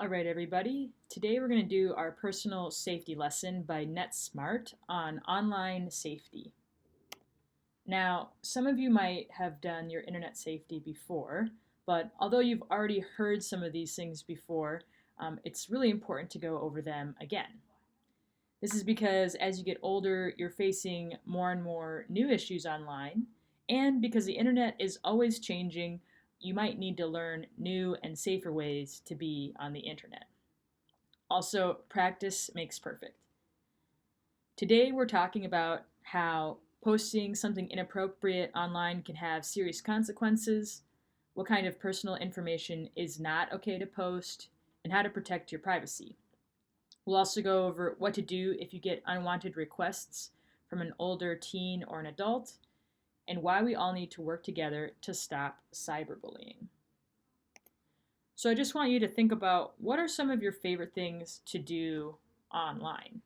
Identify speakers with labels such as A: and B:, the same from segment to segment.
A: All right, everybody. Today we're going to do our personal safety lesson by NetSmartz on online safety. Now, some of you might have done your internet safety before, but although you've already heard some of these things before, it's really important to go over them again. This is because as you get older, you're facing more and more new issues online, and because the internet is always changing, you might need to learn new and safer ways to be on the internet. Also, practice makes perfect. Today we're talking about how posting something inappropriate online can have serious consequences, what kind of personal information is not okay to post, and how to protect your privacy. We'll also go over what to do if you get unwanted requests from an older teen or an adult, and why we all need to work together to stop cyberbullying. So I just want you to think about what are some of your favorite things to do online?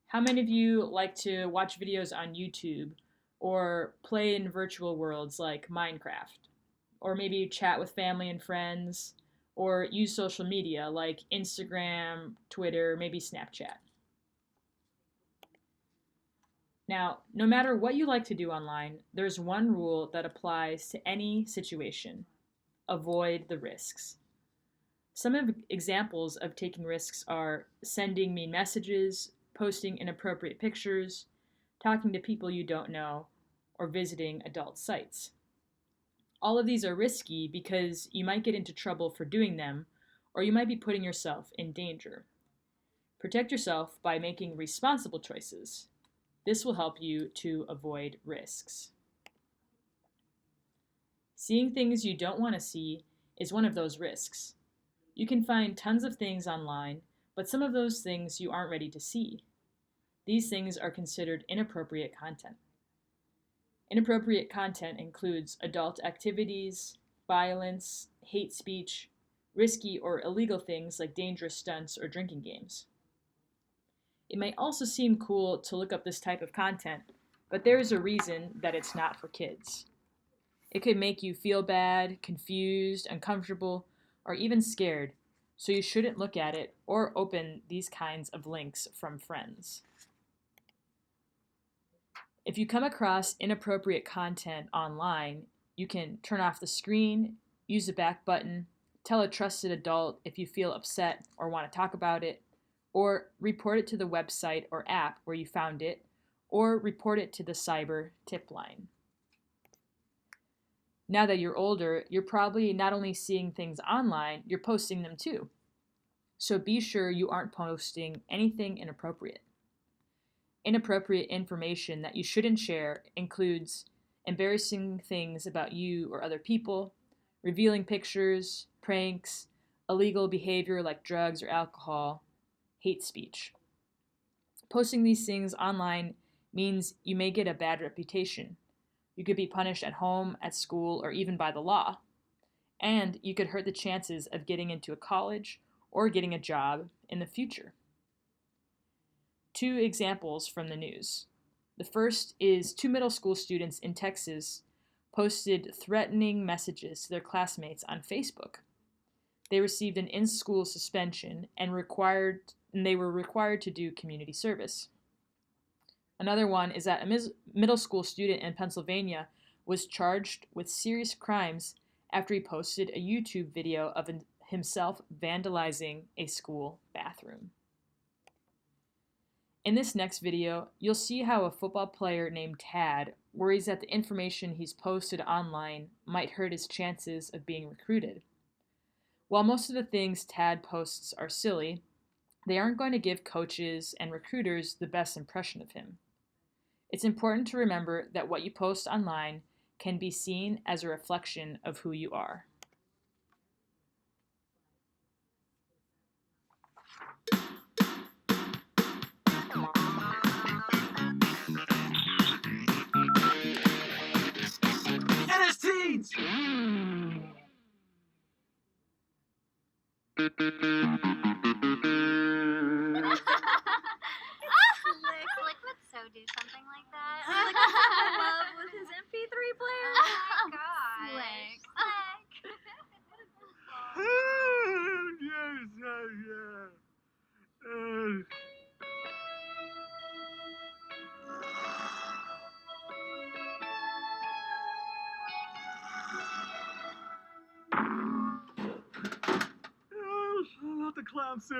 A: How many of you like to watch videos on YouTube or play in virtual worlds like Minecraft? Or maybe chat with family and friends or use social media like Instagram, Twitter, maybe Snapchat. Now, no matter what you like to do online, there's one rule that applies to any situation. Avoid the risks. Some examples of taking risks are sending mean messages, posting inappropriate pictures, talking to people you don't know, or visiting adult sites. All of these are risky because you might get into trouble for doing them, or you might be putting yourself in danger. Protect yourself by making responsible choices. This will help you to avoid risks. Seeing things you don't want to see is one of those risks. You can find tons of things online, but some of those things you aren't ready to see. These things are considered inappropriate content. Inappropriate content includes adult activities, violence, hate speech, risky or illegal things like dangerous stunts or drinking games. It may also seem cool to look up this type of content, but there is a reason that it's not for kids. It could make you feel bad, confused, uncomfortable, or even scared, so you shouldn't look at it or open these kinds of links from friends. If you come across inappropriate content online, you can turn off the screen, use the back button, tell a trusted adult if you feel upset or want to talk about it, or report it to the website or app where you found it, or report it to the cyber tip line. Now that you're older, you're probably not only seeing things online, you're posting them too. So be sure you aren't posting anything inappropriate. Inappropriate information that you shouldn't share includes embarrassing things about you or other people, revealing pictures, pranks, illegal behavior like drugs or alcohol, hate speech. Posting these things online means you may get a bad reputation. You could be punished at home, at school, or even by the law. And you could hurt the chances of getting into a college or getting a job in the future. Two examples from the news. The first is 2 middle school students in Texas posted threatening messages to their classmates on Facebook. They received an in-school suspension and they were required to do community service. Another one is that a middle school student in Pennsylvania was charged with serious crimes after he posted a YouTube video of himself vandalizing a school bathroom. In this next video, you'll see how a football player named Tad worries that the information he's posted online might hurt his chances of being recruited. While most of the things Tad posts are silly, they aren't going to give coaches and recruiters the best impression of him. It's important to remember that what you post online can be seen as a reflection of who you are.
B: NSTs!
C: Slick would so do something like that.
D: Slick was in love with his MP3 player.
C: Oh my gosh.
D: Slick.
C: Slick.
B: I'm so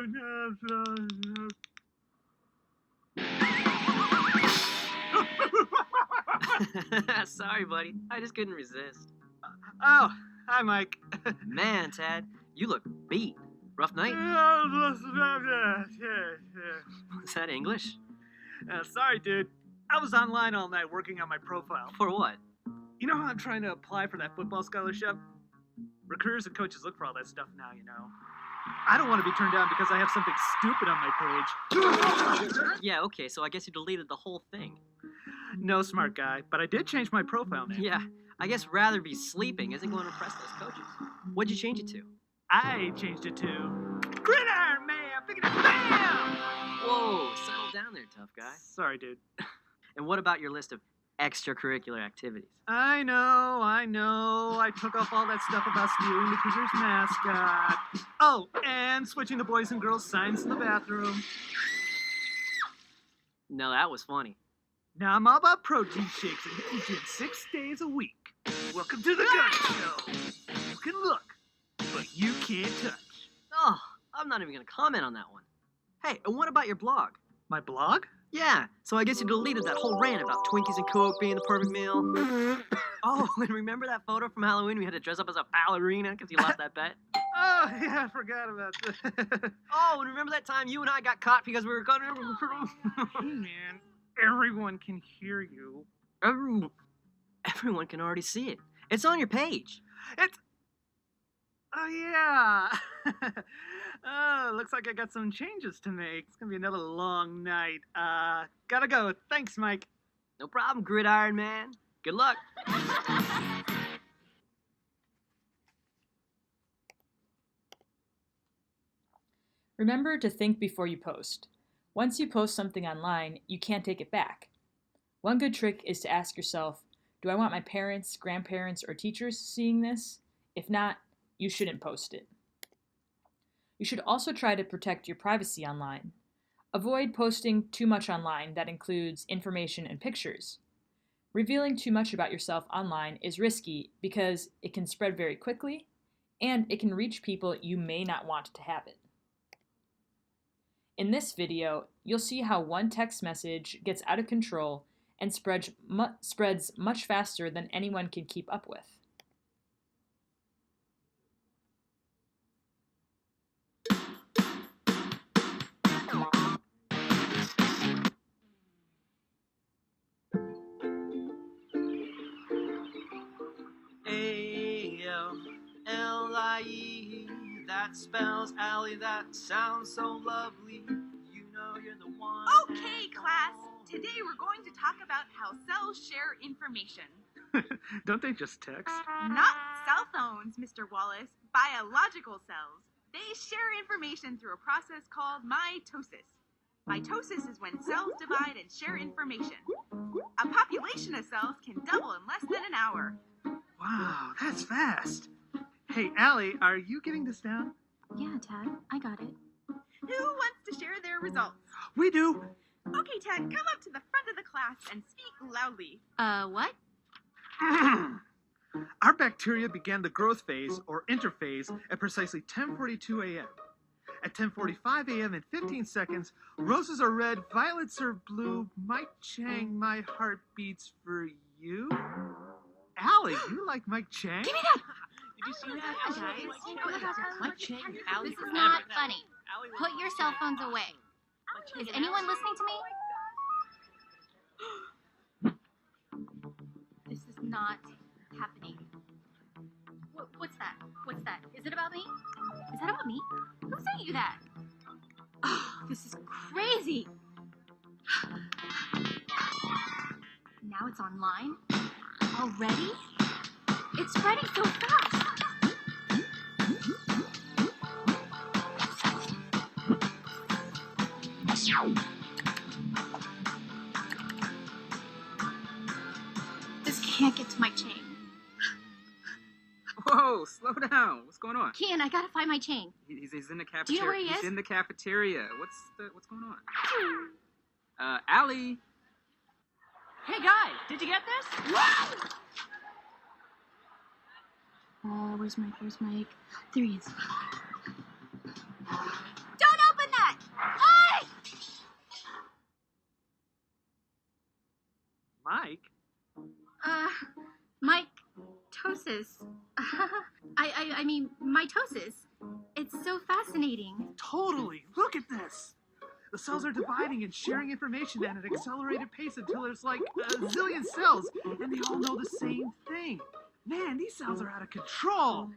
E: Sorry, buddy. I just couldn't resist.
B: Oh, hi, Mike.
E: Man, Tad, you look beat. Rough night? Was that English?
B: Sorry, dude. I was online all night working on my profile.
E: For what?
B: You know how I'm trying to apply for that football scholarship? Recruiters and coaches look for all that stuff now, you know. I don't want to be turned down because I have something stupid on my page.
E: Yeah, okay, so I guess you deleted the whole thing.
B: No, smart guy, but I did change my profile name.
E: Yeah, I guess rather be sleeping isn't going to impress those coaches. What'd you change it to?
B: I changed it to Gridiron Man! Pick it up, bam!
E: Whoa, settle down there, tough guy.
B: Sorry, dude.
E: And what about your list of extracurricular activities?
B: I know. I took off all that stuff about stealing the Cougars mascot. Oh, and switching the boys and girls signs in the bathroom.
E: No, that was funny.
B: Now I'm all about protein shakes and hit the gym 6 days a week. Welcome to the Gun Show. You can look, but you can't touch.
E: Oh, I'm not even going to comment on that one. Hey, and what about your blog?
B: My blog?
E: Yeah, so I guess you deleted that whole rant about Twinkies and Coke being the perfect meal. Oh, and remember that photo from Halloween we had to dress up as a ballerina because you lost that bet?
B: Oh, yeah, I forgot about that.
E: Oh, and remember that time you and I got caught because we were going
B: Hey, man, everyone can hear you.
E: Everyone can already see it. It's on your page.
B: Oh, yeah. Oh, looks like I got some changes to make. It's gonna be another long night. Gotta go. Thanks, Mike.
E: No problem, Gridiron Man. Good luck.
A: Remember to think before you post. Once you post something online, you can't take it back. One good trick is to ask yourself, do I want my parents, grandparents, or teachers seeing this? If not, you shouldn't post it. You should also try to protect your privacy online. Avoid posting too much online that includes information and pictures. Revealing too much about yourself online is risky because it can spread very quickly and it can reach people you may not want to have it. In this video, you'll see how one text message gets out of control and spreads much faster than anyone can keep up with.
E: A-L-L-I-E, that spells Allie, that sounds so lovely. You know you're the one.
D: Okay, class. Today we're going to talk about how cells share information.
B: Don't they just text?
D: Not cell phones, Mr. Wallace. Biological cells. They share information through a process called mitosis. Mitosis is when cells divide and share information. A population of cells can double in less than an hour.
B: Wow, that's fast. Hey, Allie, are you getting this down?
F: Yeah, Tad, I got it.
D: Who wants to share their results?
B: We do.
D: Okay, Ted, come up to the front of the class and speak loudly.
F: What?
B: Our bacteria began the growth phase, or interphase, at precisely 10:42 a.m. At 10:45 a.m. in 15 seconds, roses are red, violets are blue. Mike Chang, my heart beats for you. Allie, you like Mike Chang?
F: Give me that!
E: Did you see that?
F: Guys,
E: Mike Chang and Allie
C: This is
E: forever.
C: not funny. Put your cell phones away. Is anyone listening to me? This is not happening. What's that? What's that? Is it about me? Is that about me? Who sent you that? Oh, this is crazy. Now it's online? Already? It's spreading so fast. This can't get to my chain.
G: Whoa, slow down. What's going on?
C: Kian, I gotta find my chain.
G: He's in the cafeteria.
C: Do you know where he
G: He's
C: is?
G: in the cafeteria. What's going on? Allie.
E: Hey, guys, did you get this?
F: Where's Mike? There he is.
C: mitosis. I mean, mitosis. It's so fascinating.
B: Totally. Look at this. The cells are dividing and sharing information at an accelerated pace until there's like a zillion cells, and they all know the same thing. Man, these cells are out of control.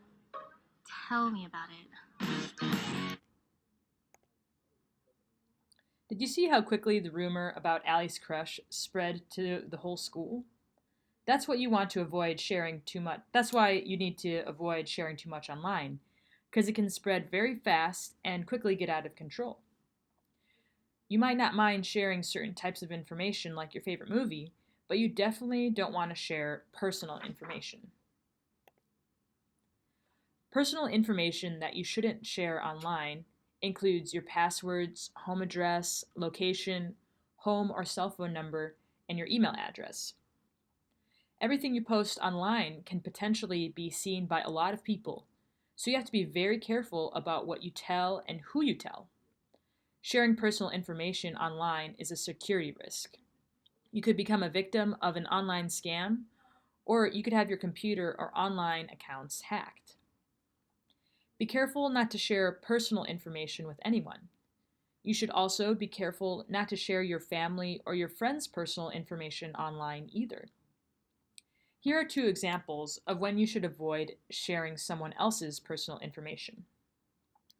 C: Tell me about it.
A: Did you see how quickly the rumor about Allie's crush spread to the whole school? That's what you want to avoid sharing too much. That's why you need to avoid sharing too much online, because it can spread very fast and quickly get out of control. You might not mind sharing certain types of information like your favorite movie, but you definitely don't want to share personal information. Personal information that you shouldn't share online includes your passwords, home address, location, home or cell phone number, and your email address. Everything you post online can potentially be seen by a lot of people, so you have to be very careful about what you tell and who you tell. Sharing personal information online is a security risk. You could become a victim of an online scam, or you could have your computer or online accounts hacked. Be careful not to share personal information with anyone. You should also be careful not to share your family or your friends' personal information online either. Here are 2 examples of when you should avoid sharing someone else's personal information.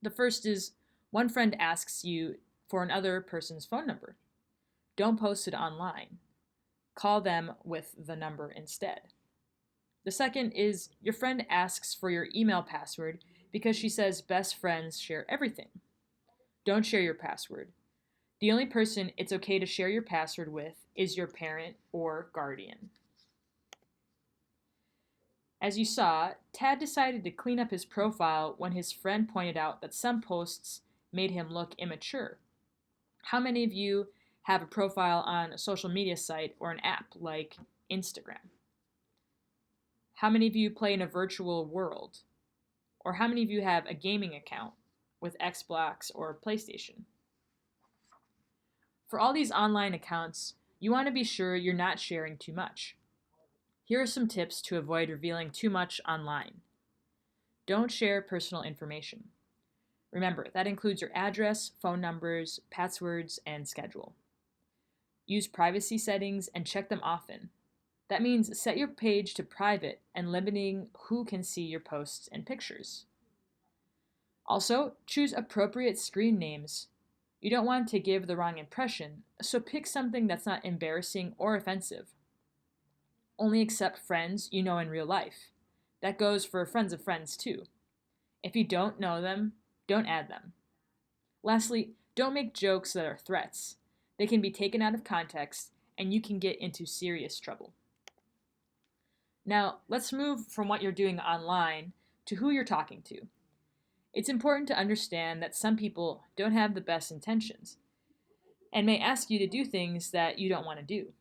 A: The first is one friend asks you for another person's phone number. Don't post it online. Call them with the number instead. The second is your friend asks for your email password because she says best friends share everything. Don't share your password. The only person it's okay to share your password with is your parent or guardian. As you saw, Tad decided to clean up his profile when his friend pointed out that some posts made him look immature. How many of you have a profile on a social media site or an app like Instagram? How many of you play in a virtual world? Or how many of you have a gaming account with Xbox or PlayStation? For all these online accounts, you want to be sure you're not sharing too much. Here are some tips to avoid revealing too much online. Don't share personal information. Remember, that includes your address, phone numbers, passwords, and schedule. Use privacy settings and check them often. That means set your page to private and limiting who can see your posts and pictures. Also, choose appropriate screen names. You don't want to give the wrong impression, so pick something that's not embarrassing or offensive. Only accept friends you know in real life. That goes for friends of friends too. If you don't know them, don't add them. Lastly, don't make jokes that are threats. They can be taken out of context and you can get into serious trouble. Now, let's move from what you're doing online to who you're talking to. It's important to understand that some people don't have the best intentions and may ask you to do things that you don't want to do.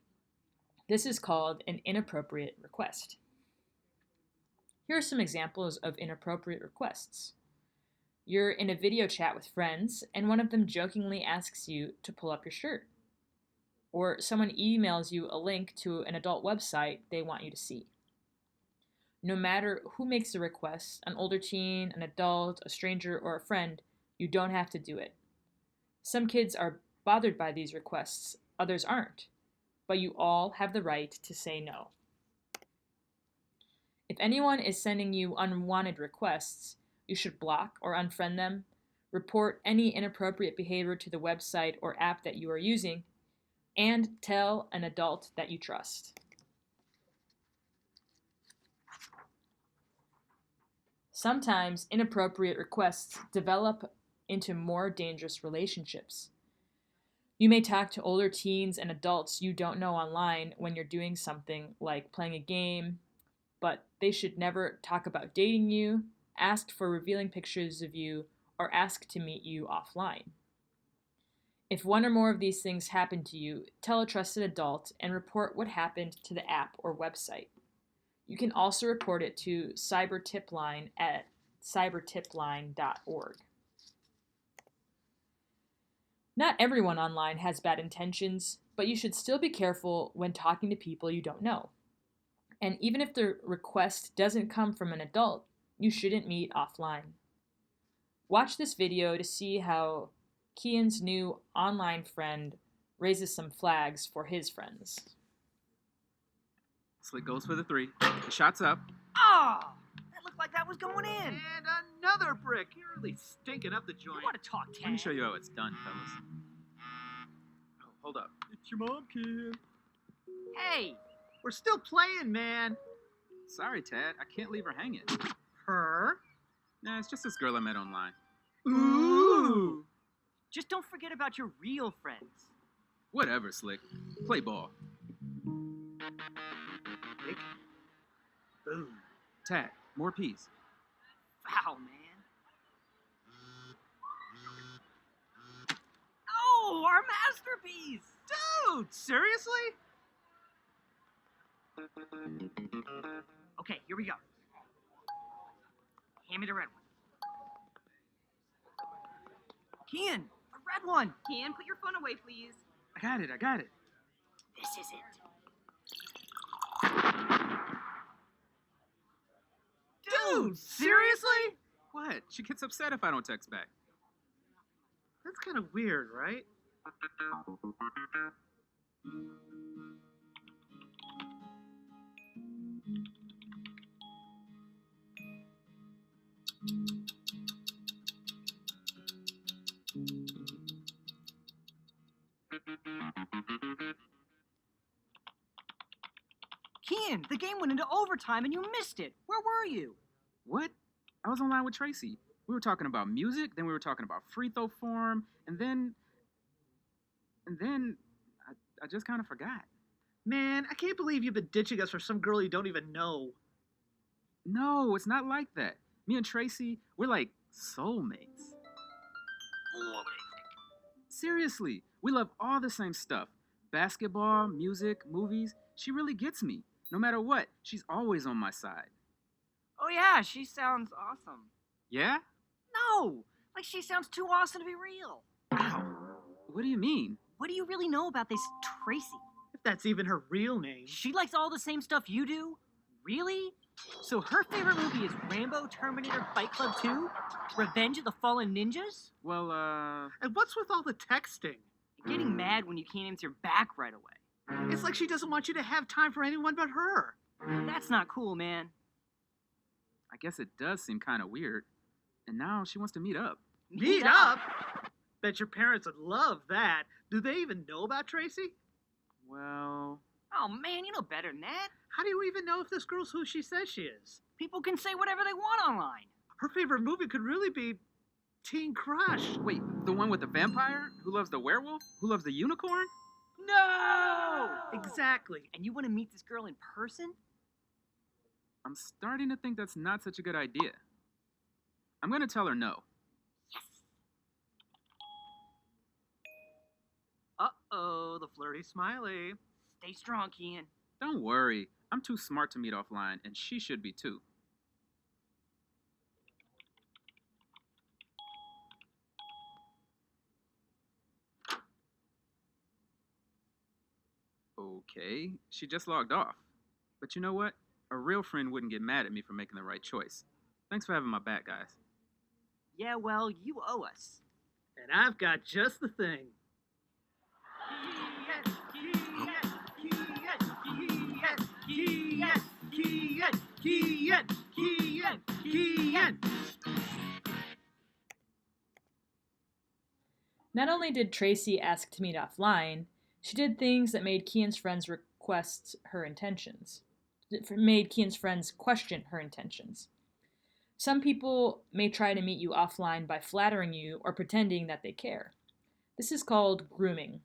A: This is called an inappropriate request. Here are some examples of inappropriate requests. You're in a video chat with friends and one of them jokingly asks you to pull up your shirt. Or someone emails you a link to an adult website they want you to see. No matter who makes the request, an older teen, an adult, a stranger, or a friend, you don't have to do it. Some kids are bothered by these requests, others aren't, but you all have the right to say no. If anyone is sending you unwanted requests, you should block or unfriend them, report any inappropriate behavior to the website or app that you are using, and tell an adult that you trust. Sometimes inappropriate requests develop into more dangerous relationships. You may talk to older teens and adults you don't know online when you're doing something like playing a game, but they should never talk about dating you, ask for revealing pictures of you, or ask to meet you offline. If one or more of these things happen to you, tell a trusted adult and report what happened to the app or website. You can also report it to cybertipline at cybertipline.org. Not everyone online has bad intentions, but you should still be careful when talking to people you don't know. And even if the request doesn't come from an adult, you shouldn't meet offline. Watch this video to see how Kian's new online friend raises some flags for his friends.
G: Slick goes for the 3. The shot's up.
E: Oh! That looked like that was going in.
B: And another brick. You're really stinking up the
E: You
B: joint.
E: want to talk, Ted?
G: Let me show you how it's done, fellas. Oh, hold up. It's your mom, kid.
E: Hey!
B: We're still playing, man.
G: Sorry, Tad. I can't leave her hanging.
B: Her?
G: Nah, it's just this girl I met online.
B: Ooh.
E: Just don't forget about your real friends.
G: Whatever, Slick. Play ball.
B: Boom.
G: Tad, more peas.
E: Foul, man. Oh, our masterpiece!
B: Dude, seriously?
E: Okay, here we go. Hand me the red one. Kian, the red one.
D: Kian, put your phone away, please.
G: I got it.
E: This is it.
B: Dude, seriously?
G: What? She gets upset if I don't text back.
B: That's kind of weird, right?
E: Kian, the game went into overtime and you missed it. Where were you?
G: What? I was online with Tracy. We were talking about music, then we were talking about free throw form, and then I just kind of forgot.
B: Man, I can't believe you've been ditching us for some girl you don't even know.
G: No, it's not like that. Me and Tracy, we're like soulmates. Seriously, we love all the same stuff. Basketball, music, movies. She really gets me. No matter what, she's always on my side.
E: Oh yeah, she sounds awesome.
G: Yeah?
E: No, like she sounds too awesome to be real.
G: Ow. What do you mean?
E: What do you really know about this Tracy?
B: If that's even her real name.
E: She likes all the same stuff you do? Really? So her favorite movie is Rambo, Terminator, Fight Club 2? Revenge of the Fallen Ninjas?
G: Well,
B: And what's with all the texting?
E: You're getting mad when you can't answer back right away.
B: It's like she doesn't want you to have time for anyone but her.
E: That's not cool, man.
G: I guess it does seem kind of weird. And now she wants to meet up.
B: Meet up? Bet your parents would love that. Do they even know about Tracy?
G: Well,
E: Oh man, you know better than that.
B: How do you even know if this girl's who she says she is?
E: People can say whatever they want online.
B: Her favorite movie could really be Teen Crush.
G: wait, the one with the vampire? Who loves the werewolf? Who loves the unicorn?
E: No!
B: Exactly.
E: And you want to meet this girl in person?
G: I'm starting to think that's not such a good idea. I'm gonna tell her no.
E: Yes!
B: Uh-oh, the flirty smiley.
E: Stay strong, Kian.
G: Don't worry, I'm too smart to meet offline, and she should be too. Okay, she just logged off. But you know what? A real friend wouldn't get mad at me for making the right choice. Thanks for having my back, guys.
E: Yeah, well, you owe us.
B: And I've got just the thing.
A: Not only did Tracy ask to meet offline, she did things that made Kian's friends made Kian's friends question her intentions. Some people may try to meet you offline by flattering you or pretending that they care. This is called grooming.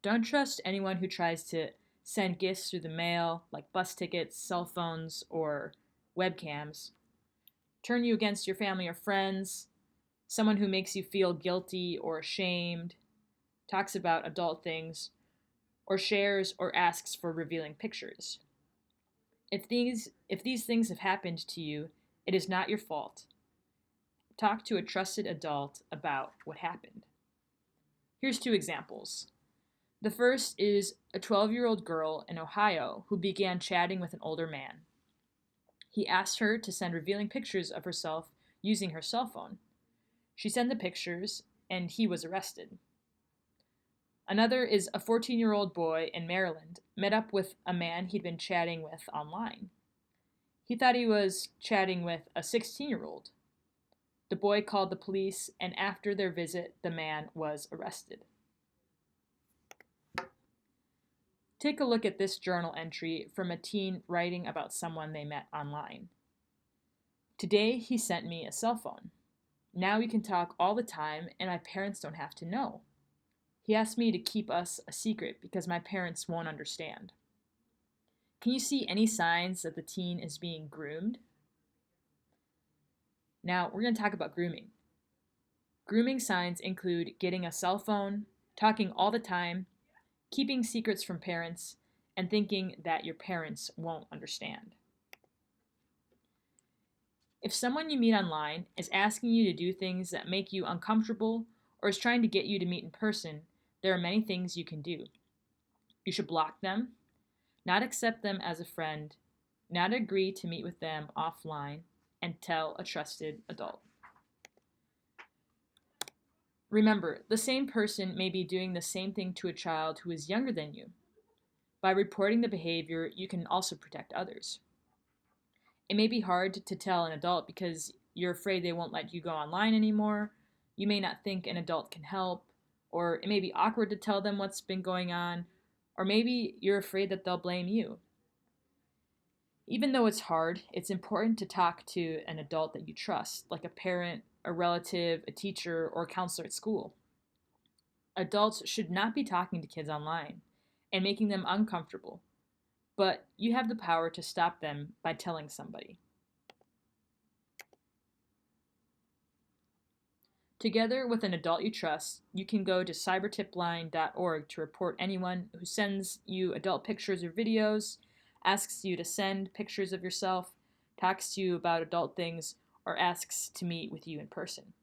A: Don't trust anyone who tries to send gifts through the mail, like bus tickets, cell phones, or webcams. Turn you against your family or friends, someone who makes you feel guilty or ashamed, talks about adult things, or shares or asks for revealing pictures. If these things have happened to you, it is not your fault. Talk to a trusted adult about what happened. Here's 2 examples. The first is a 12-year-old girl in Ohio who began chatting with an older man. He asked her to send revealing pictures of herself using her cell phone. She sent the pictures, and he was arrested. Another is a 14-year-old boy in Maryland met up with a man he'd been chatting with online. He thought he was chatting with a 16-year-old. The boy called the police, and after their visit, the man was arrested. Take a look at this journal entry from a teen writing about someone they met online. Today, he sent me a cell phone. Now we can talk all the time, and my parents don't have to know. He asked me to keep us a secret because my parents won't understand. Can you see any signs that the teen is being groomed? Now, we're going to talk about grooming. Grooming signs include getting a cell phone, talking all the time, keeping secrets from parents, and thinking that your parents won't understand. If someone you meet online is asking you to do things that make you uncomfortable or is trying to get you to meet in person, there are many things you can do. You should block them, not accept them as a friend, not agree to meet with them offline, and tell a trusted adult. Remember, the same person may be doing the same thing to a child who is younger than you. By reporting the behavior, you can also protect others. It may be hard to tell an adult because you're afraid they won't let you go online anymore. You may not think an adult can help, or it may be awkward to tell them what's been going on, or maybe you're afraid that they'll blame you. Even though it's hard, it's important to talk to an adult that you trust, like a parent, a relative, a teacher, or a counselor at school. Adults should not be talking to kids online and making them uncomfortable, but you have the power to stop them by telling somebody. Together with an adult you trust, you can go to cybertipline.org to report anyone who sends you adult pictures or videos, asks you to send pictures of yourself, talks to you about adult things, or asks to meet with you in person.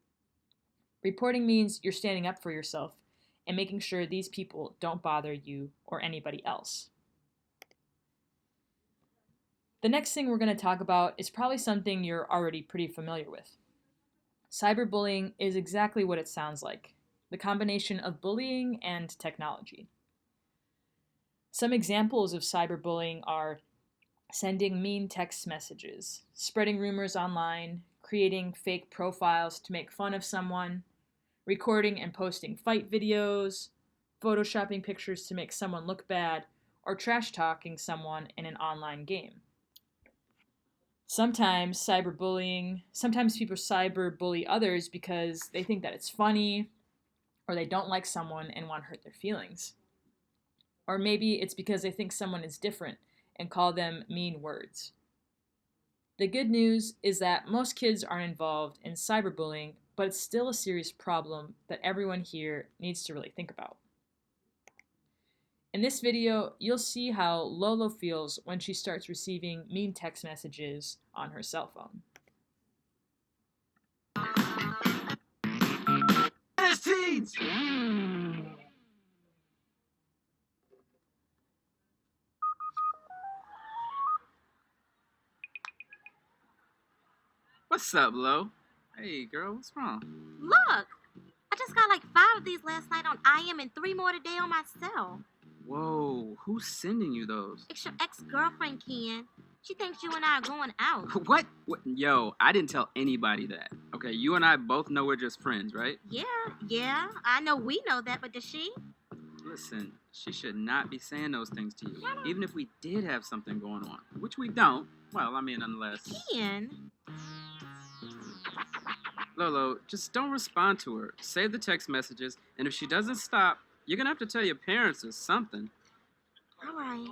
A: Reporting means you're standing up for yourself and making sure these people don't bother you or anybody else. The next thing we're going to talk about is probably something you're already pretty familiar with. Cyberbullying is exactly what it sounds like, the combination of bullying and technology. Some examples of cyberbullying are sending mean text messages, spreading rumors online, creating fake profiles to make fun of someone, recording and posting fight videos, photoshopping pictures to make someone look bad, or trash talking someone in an online game. Sometimes people cyberbully others because they think that it's funny, or they don't like someone and want to hurt their feelings. Or maybe it's because they think someone is different and call them mean words. The good news is that most kids aren't involved in cyberbullying, but it's still a serious problem that everyone here needs to really think about. In this video, you'll see how Lolo feels when she starts receiving mean text messages on her cell phone.
B: Teens!
G: What's up, Lo? Hey, girl, what's wrong?
F: Look! I just got like 5 of these last night on IM and 3 more today on my cell.
G: Whoa, who's sending you those?
F: It's your ex-girlfriend, Ken. She thinks you and I are going out.
G: What? Yo, I didn't tell anybody that. Okay, you and I both know we're just friends, right?
F: Yeah, I know we know that, but does she?
G: Listen, she should not be saying those things to you, even if we did have something going on, which we don't. Well, I mean, unless...
F: Ken?
G: Lolo, just don't respond to her. Save the text messages, and if she doesn't stop, you're gonna have to tell your parents or something.
F: All right.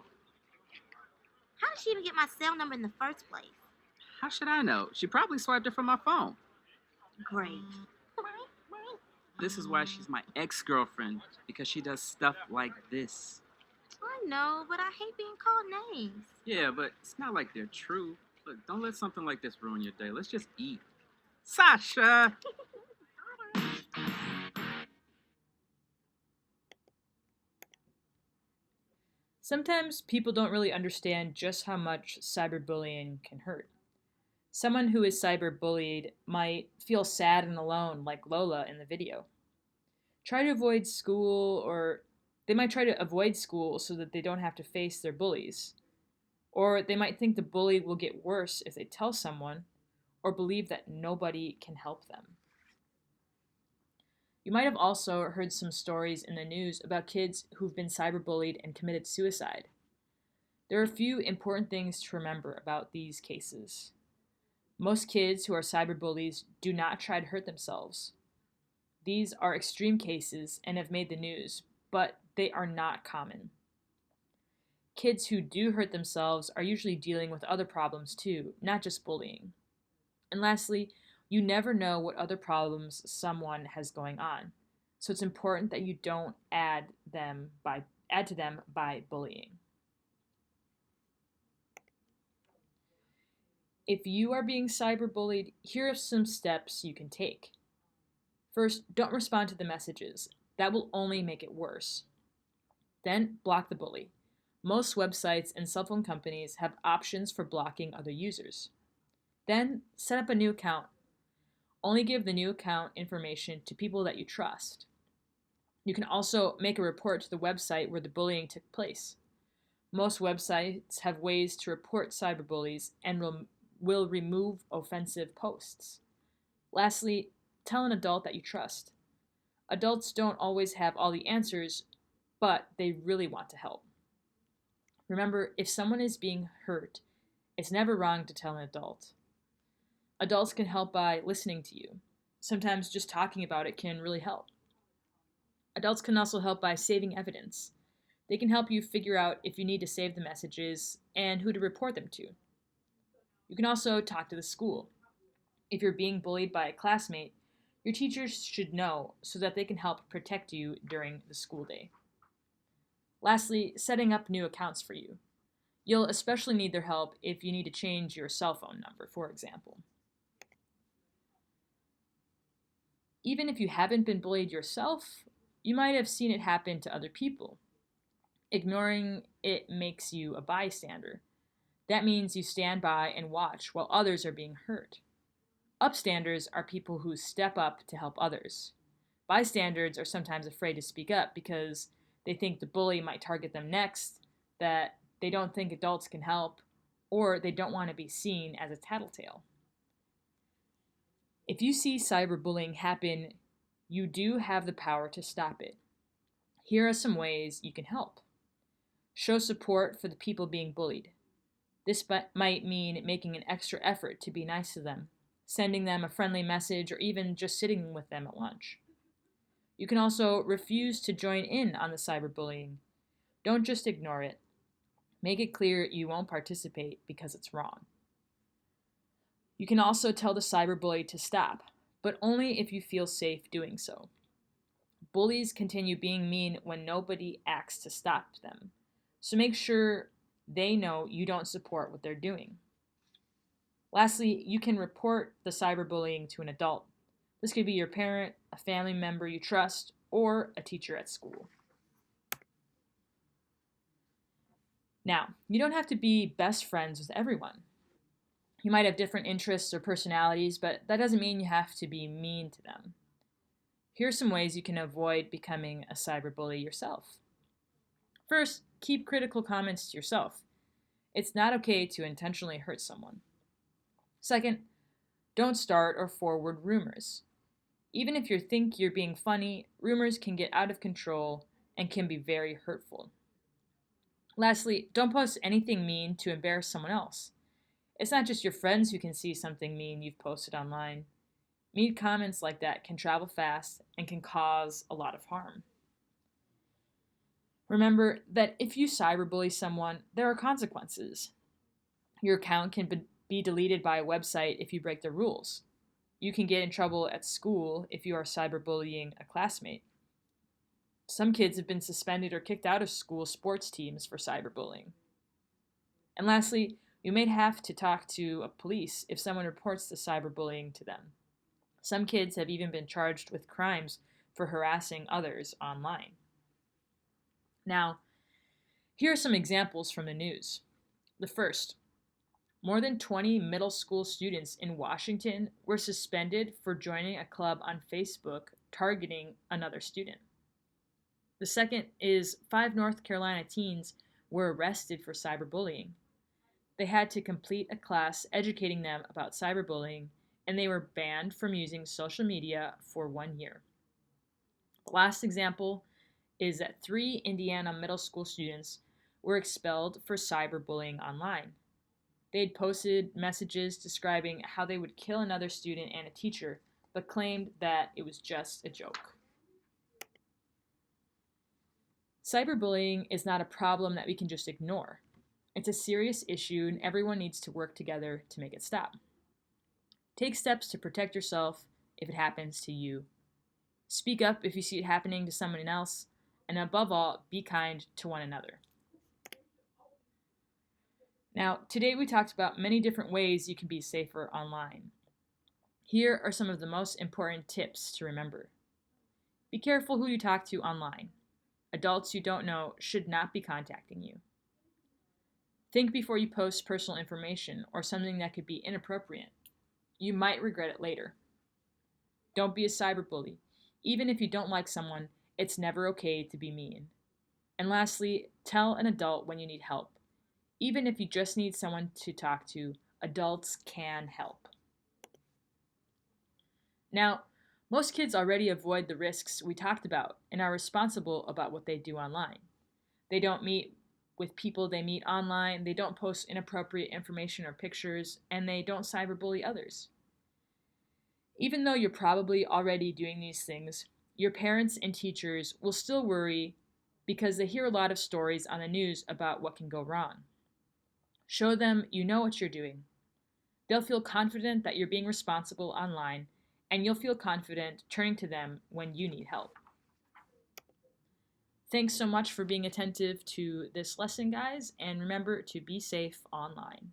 F: How did she even get my cell number in the first place?
G: How should I know? She probably swiped it from my phone.
F: Great.
G: This is why she's my ex-girlfriend, because she does stuff like this.
F: I know, but I hate being called names.
G: Yeah, but it's not like they're true. Look, don't let something like this ruin your day. Let's just eat. Sasha!
A: Sometimes people don't really understand just how much cyberbullying can hurt. Someone who is cyberbullied might feel sad and alone, like Lola in the video. Try to avoid school, or they might try to avoid school so that they don't have to face their bullies. Or they might think the bully will get worse if they tell someone, or believe that nobody can help them. You might have also heard some stories in the news about kids who've been cyberbullied and committed suicide. There are a few important things to remember about these cases. Most kids who are cyberbullies do not try to hurt themselves. These are extreme cases and have made the news, but they are not common. Kids who do hurt themselves are usually dealing with other problems too, not just bullying. And lastly, you never know what other problems someone has going on, so it's important that you don't add to them by bullying. If you are being cyberbullied, here are some steps you can take. First, don't respond to the messages. That will only make it worse. Then, block the bully. Most websites and cell phone companies have options for blocking other users. Then, set up a new account. Only give the new account information to people that you trust. You can also make a report to the website where the bullying took place. Most websites have ways to report cyberbullies and will remove offensive posts. Lastly, tell an adult that you trust. Adults don't always have all the answers, but they really want to help. Remember, if someone is being hurt, it's never wrong to tell an adult. Adults can help by listening to you. Sometimes just talking about it can really help. Adults can also help by saving evidence. They can help you figure out if you need to save the messages and who to report them to. You can also talk to the school. If you're being bullied by a classmate, your teachers should know so that they can help protect you during the school day. Lastly, setting up new accounts for you. You'll especially need their help if you need to change your cell phone number, for example. Even if you haven't been bullied yourself, you might have seen it happen to other people. Ignoring it makes you a bystander. That means you stand by and watch while others are being hurt. Upstanders are people who step up to help others. Bystanders are sometimes afraid to speak up because they think the bully might target them next, that they don't think adults can help, or they don't want to be seen as a tattletale. If you see cyberbullying happen, you do have the power to stop it. Here are some ways you can help. Show support for the people being bullied. This might mean making an extra effort to be nice to them, sending them a friendly message, or even just sitting with them at lunch. You can also refuse to join in on the cyberbullying. Don't just ignore it. Make it clear you won't participate because it's wrong. You can also tell the cyberbully to stop, but only if you feel safe doing so. Bullies continue being mean when nobody acts to stop them, so make sure they know you don't support what they're doing. Lastly, you can report the cyberbullying to an adult. This could be your parent, a family member you trust, or a teacher at school. Now, you don't have to be best friends with everyone. You might have different interests or personalities, but that doesn't mean you have to be mean to them. Here are some ways you can avoid becoming a cyberbully yourself. First, keep critical comments to yourself. It's not okay to intentionally hurt someone. Second, don't start or forward rumors. Even if you think you're being funny, rumors can get out of control and can be very hurtful. Lastly, don't post anything mean to embarrass someone else. It's not just your friends who can see something mean you've posted online. Mean comments like that can travel fast and can cause a lot of harm. Remember that if you cyberbully someone, there are consequences. Your account can be deleted by a website if you break the rules. You can get in trouble at school if you are cyberbullying a classmate. Some kids have been suspended or kicked out of school sports teams for cyberbullying. And lastly, you may have to talk to a police if someone reports the cyberbullying to them. Some kids have even been charged with crimes for harassing others online. Now, Here are some examples from the news. The first, more than 20 middle school students in Washington were suspended for joining a club on Facebook targeting another student. The second is 5 North Carolina teens were arrested for cyberbullying. They had to complete a class educating them about cyberbullying, and they were banned from using social media for 1 year. The last example is that 3 Indiana middle school students were expelled for cyberbullying online. They had posted messages describing how they would kill another student and a teacher, but claimed that it was just a joke. Cyberbullying is not a problem that we can just ignore. It's a serious issue, and everyone needs to work together to make it stop. Take steps to protect yourself if it happens to you. Speak up if you see it happening to someone else, and above all, be kind to one another. Now, today we talked about many different ways you can be safer online. Here are some of the most important tips to remember. Be careful who you talk to online. Adults you don't know should not be contacting you. Think before you post personal information or something that could be inappropriate. You might regret it later. Don't be a cyberbully. Even if you don't like someone, it's never okay to be mean. And lastly, tell an adult when you need help. Even if you just need someone to talk to, adults can help. Now, most kids already avoid the risks we talked about and are responsible about what they do online. They don't meet with people they meet online, they don't post inappropriate information or pictures, and they don't cyberbully others. Even though you're probably already doing these things, your parents and teachers will still worry because they hear a lot of stories on the news about what can go wrong. Show them you know what you're doing. They'll feel confident that you're being responsible online, and you'll feel confident turning to them when you need help. Thanks so much for being attentive to this lesson, guys, and remember to be safe online.